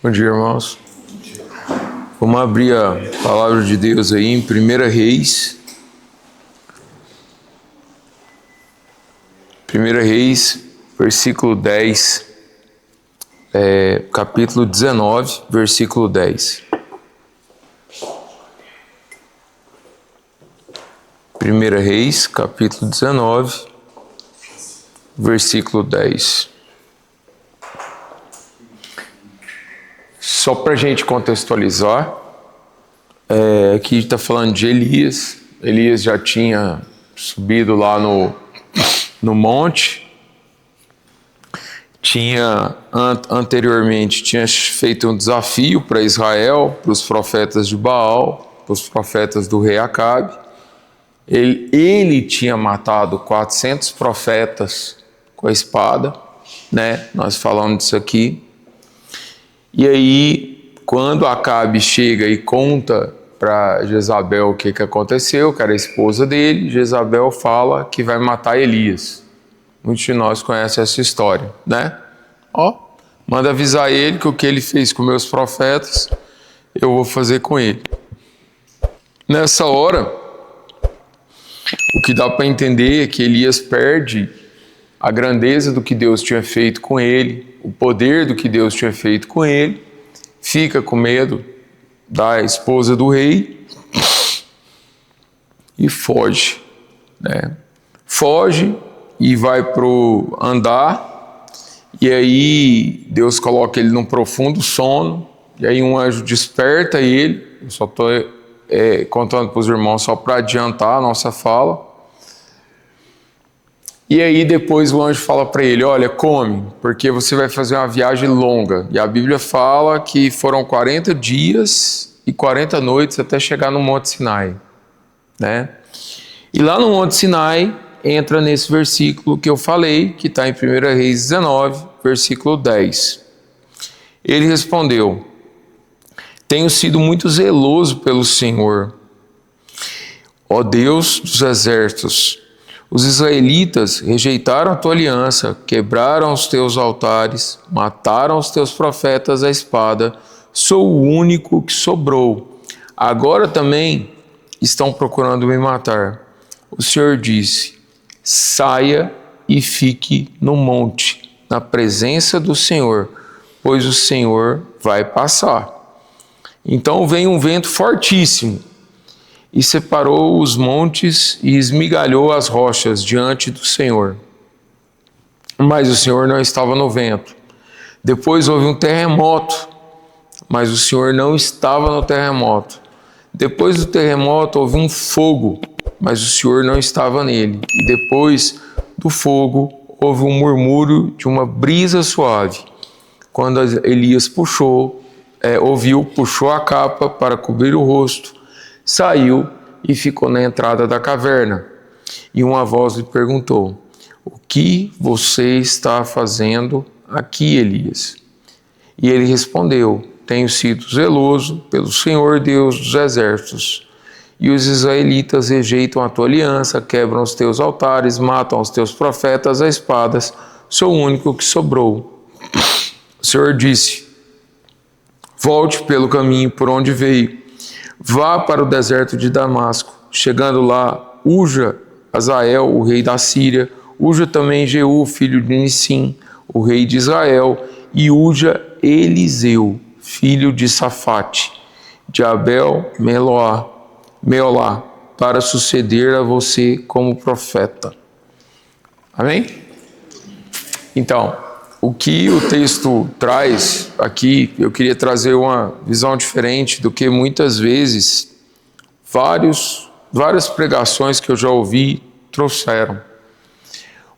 Bom dia, irmãos. Vamos abrir a palavra de Deus aí em 1 Reis. 1 Reis, versículo 10, capítulo 19, versículo 10. 1 Reis, capítulo 19, versículo 10. Só para a gente contextualizar, aqui está falando de Elias. Elias já tinha subido lá no monte, anteriormente tinha feito um desafio para Israel, para os profetas de Baal, para os profetas do rei Acabe. Ele tinha matado 400 profetas com a espada, né? Nós falamos disso aqui. E aí, quando Acabe chega e conta para Jezabel o que aconteceu, que era a esposa dele, Jezabel fala que vai matar Elias. Muitos de nós conhecem essa história, né? Manda avisar ele que o que ele fez com meus profetas, eu vou fazer com ele. Nessa hora, o que dá para entender é que Elias perde a grandeza do que Deus tinha feito com ele, o poder do que Deus tinha feito com ele, fica com medo da esposa do rei e foge, né? Foge e vai pro andar, e aí Deus coloca ele num profundo sono, e aí um anjo desperta ele. Eu só estou contando para os irmãos só para adiantar a nossa fala. E aí depois o anjo fala para ele: olha, come, porque você vai fazer uma viagem longa. E a Bíblia fala que foram 40 dias e 40 noites até chegar no Monte Sinai, né? E lá no Monte Sinai entra nesse versículo que eu falei, que está em 1 Reis 19, versículo 10. Ele respondeu: tenho sido muito zeloso pelo Senhor, ó Deus dos exércitos. Os israelitas rejeitaram a tua aliança, quebraram os teus altares, mataram os teus profetas à espada. Sou o único que sobrou. Agora também estão procurando me matar. O Senhor disse: saia e fique no monte, na presença do Senhor, pois o Senhor vai passar. Então veio um vento fortíssimo e separou os montes e esmigalhou as rochas diante do Senhor. Mas o Senhor não estava no vento. Depois houve um terremoto, mas o Senhor não estava no terremoto. Depois do terremoto houve um fogo, mas o Senhor não estava nele. E depois do fogo houve um murmúrio de uma brisa suave. Quando Elias puxou a capa para cobrir o rosto, saiu e ficou na entrada da caverna. E uma voz lhe perguntou: o que você está fazendo aqui, Elias? E ele respondeu: tenho sido zeloso pelo Senhor Deus dos exércitos. E os israelitas rejeitam a tua aliança, quebram os teus altares, matam os teus profetas a espadas. Sou o único que sobrou. O Senhor disse: volte pelo caminho por onde veio. Vá para o deserto de Damasco. Chegando lá, unja Azael, o rei da Síria, unja também Jeú, filho de Nissim, o rei de Israel, e unja Eliseu, filho de Safate, de Abel Meolá, para suceder a você como profeta. Amém? Então, o que o texto traz aqui, eu queria trazer uma visão diferente do que muitas vezes várias pregações que eu já ouvi trouxeram.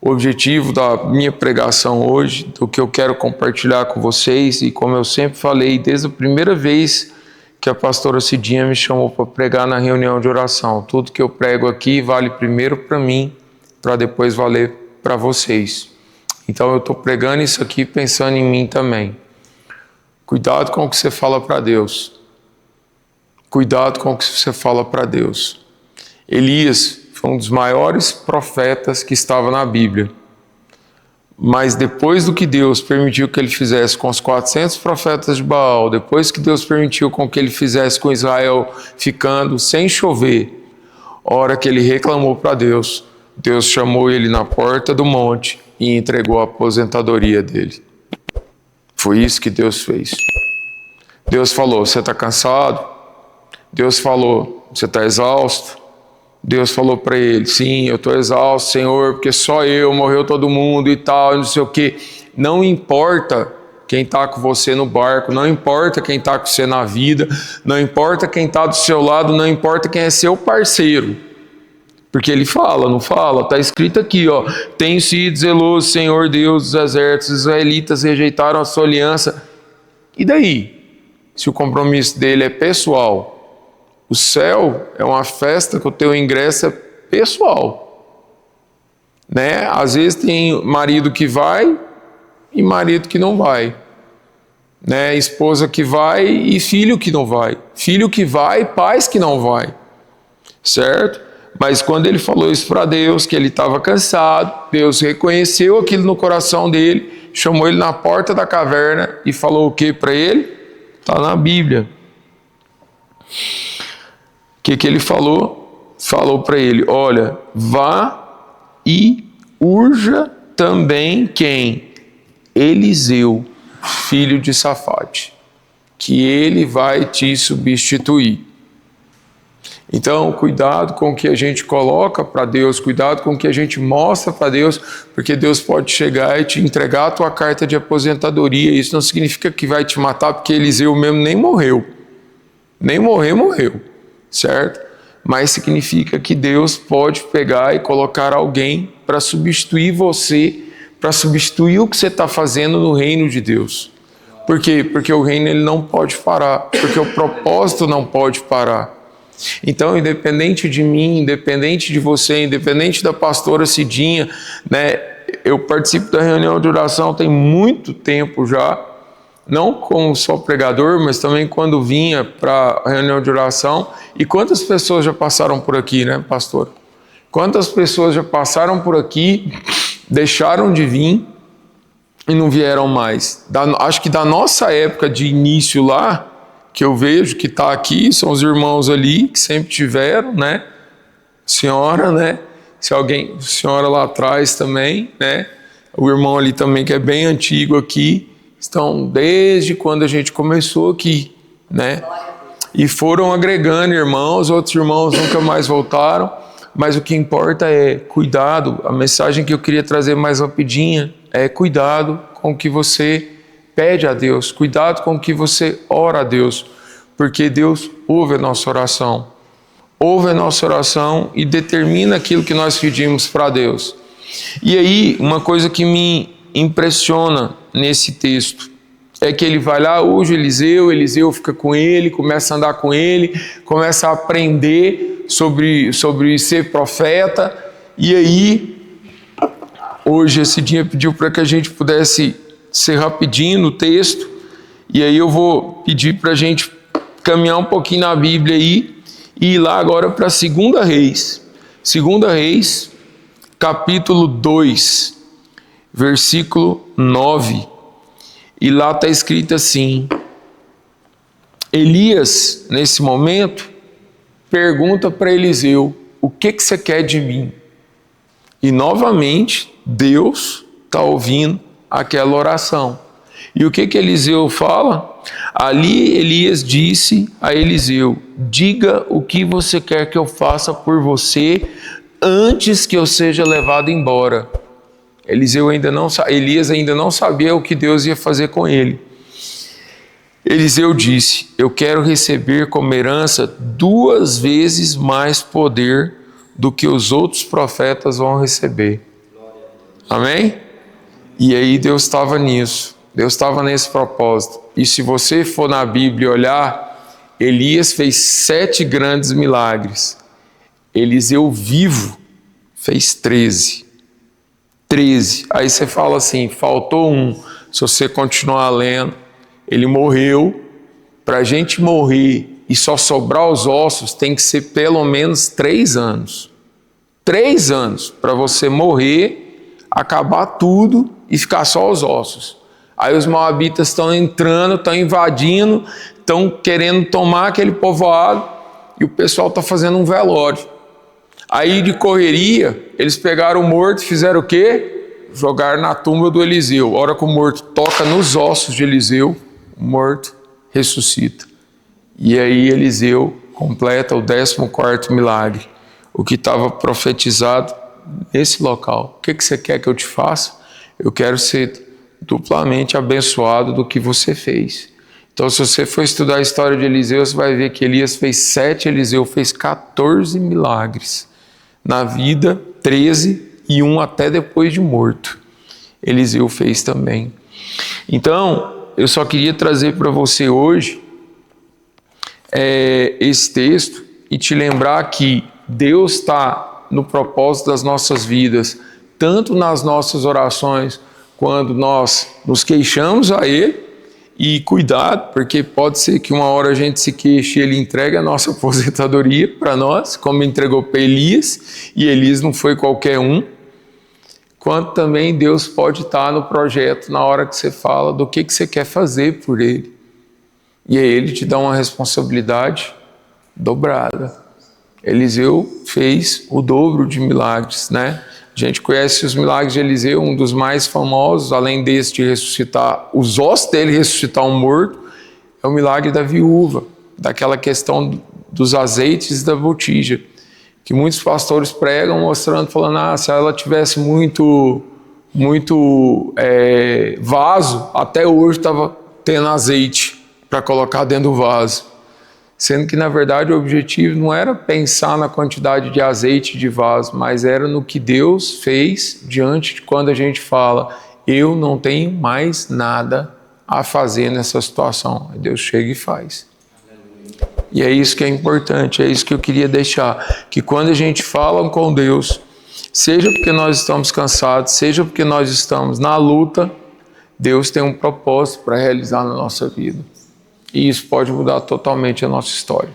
O objetivo da minha pregação hoje, do que eu quero compartilhar com vocês, e como eu sempre falei, desde a primeira vez que a pastora Cidinha me chamou para pregar na reunião de oração, tudo que eu prego aqui vale primeiro para mim, para depois valer para vocês. Então eu estou pregando isso aqui pensando em mim também. Cuidado com o que você fala para Deus. Cuidado com o que você fala para Deus. Elias foi um dos maiores profetas que estava na Bíblia. Mas depois do que Deus permitiu que ele fizesse com os 400 profetas de Baal, depois que Deus permitiu com que ele fizesse com Israel ficando sem chover, a hora que ele reclamou para Deus, Deus chamou ele na porta do monte e entregou a aposentadoria dele. Foi isso que Deus fez. Deus falou, você está cansado? Deus falou, você está exausto? Deus falou para ele, sim, eu estou exausto, Senhor, porque só eu, morreu todo mundo e tal, não sei o quê. Não importa quem está com você no barco, não importa quem está com você na vida, não importa quem está do seu lado, não importa quem é seu parceiro. Porque ele fala, não fala? Está escrito aqui, ó, tenho sido zeloso, Senhor Deus dos exércitos, os israelitas rejeitaram a sua aliança. E daí? Se o compromisso dele é pessoal, o céu é uma festa que o teu ingresso é pessoal, né? Às vezes tem marido que vai e marido que não vai, né? Esposa que vai e filho que não vai, filho que vai, pais que não vai, certo? Mas quando ele falou isso para Deus, que ele estava cansado, Deus reconheceu aquilo no coração dele, chamou ele na porta da caverna e falou o que para ele? Está na Bíblia. O que ele falou? Falou para ele, olha, vá e urja também quem? Eliseu, filho de Safate, que ele vai te substituir. Então, cuidado com o que a gente coloca para Deus, cuidado com o que a gente mostra para Deus, porque Deus pode chegar e te entregar a tua carta de aposentadoria. Isso não significa que vai te matar, porque Eliseu mesmo nem morreu. Nem morreu. Certo? Mas significa que Deus pode pegar e colocar alguém para substituir você, para substituir o que você está fazendo no reino de Deus. Por quê? Porque o reino ele não pode parar, porque o propósito não pode parar. Então, independente de mim, independente de você, independente da pastora Cidinha, né? Eu participo da reunião de oração tem muito tempo já, não como só pregador, mas também quando vinha para a reunião de oração. E quantas pessoas já passaram por aqui, né, pastor? Quantas pessoas já passaram por aqui, deixaram de vir e não vieram mais? Acho que da nossa época de início lá, que eu vejo que está aqui, são os irmãos ali que sempre tiveram, né? Senhora, né? Senhora lá atrás também, né? O irmão ali também que é bem antigo aqui. Estão desde quando a gente começou aqui, né? E foram agregando irmãos, outros irmãos nunca mais voltaram, mas o que importa é cuidado. A mensagem que eu queria trazer mais rapidinha é cuidado com o que você pede a Deus, cuidado com o que você ora a Deus, porque Deus ouve a nossa oração, e determina aquilo que nós pedimos para Deus. E aí, uma coisa que me impressiona nesse texto é que ele vai lá, hoje Eliseu fica com ele, começa a andar com ele, começa a aprender sobre ser profeta. E aí, hoje esse dia pediu para que a gente pudesse ser rapidinho no texto, e aí eu vou pedir para a gente caminhar um pouquinho na Bíblia aí, e ir lá agora para 2 Reis. 2 Reis, capítulo 2, versículo 9. E lá está escrito assim: Elias, nesse momento, pergunta para Eliseu, o que você quer de mim? E novamente, Deus está ouvindo aquela oração. E o que Eliseu fala? Ali Elias disse a Eliseu, diga o que você quer que eu faça por você antes que eu seja levado embora. Elias ainda não sabia o que Deus ia fazer com ele. Eliseu disse, eu quero receber como herança 2 vezes mais poder do que os outros profetas vão receber. Amém? E aí Deus estava nisso. Deus estava nesse propósito. E se você for na Bíblia e olhar, Elias fez 7 grandes milagres. Eliseu vivo fez 13. Aí você fala assim, faltou um. Se você continuar lendo, ele morreu. Para a gente morrer e só sobrar os ossos, tem que ser pelo menos 3 anos. 3 anos para você morrer, acabar tudo e ficar só os ossos. Aí os moabitas estão entrando, estão invadindo, estão querendo tomar aquele povoado e o pessoal está fazendo um velório. Aí de correria, eles pegaram o morto e fizeram o quê? Jogaram na tumba do Eliseu. A hora que o morto toca nos ossos de Eliseu, o morto ressuscita. E aí Eliseu completa o 14º milagre, o que estava profetizado nesse local. O que você quer que eu te faça? Eu quero ser duplamente abençoado do que você fez. Então, se você for estudar a história de Eliseu, você vai ver que Elias fez 7, Eliseu fez 14 milagres. Na vida, 13 e um até depois de morto. Eliseu fez também. Então, eu só queria trazer para você hoje esse texto e te lembrar que Deus está no propósito das nossas vidas, tanto nas nossas orações, quando nós nos queixamos a Ele, e cuidado, porque pode ser que uma hora a gente se queixe e Ele entregue a nossa aposentadoria para nós, como entregou para Elias, e Elias não foi qualquer um, quanto também Deus pode estar no projeto na hora que você fala do que você quer fazer por Ele. E aí Ele te dá uma responsabilidade dobrada. Eliseu fez o dobro de milagres, né? A gente conhece os milagres de Eliseu, um dos mais famosos, além desse de ressuscitar, os ossos dele ressuscitar um morto, é o milagre da viúva, daquela questão dos azeites da botija, que muitos pastores pregam mostrando, falando, se ela tivesse muito vaso, até hoje estava tendo azeite para colocar dentro do vaso. Sendo que, na verdade, o objetivo não era pensar na quantidade de azeite de vaso, mas era no que Deus fez diante de quando a gente fala, eu não tenho mais nada a fazer nessa situação. Aí Deus chega e faz. E é isso que é importante, é isso que eu queria deixar, que quando a gente fala com Deus, seja porque nós estamos cansados, seja porque nós estamos na luta, Deus tem um propósito para realizar na nossa vida. E isso pode mudar totalmente a nossa história.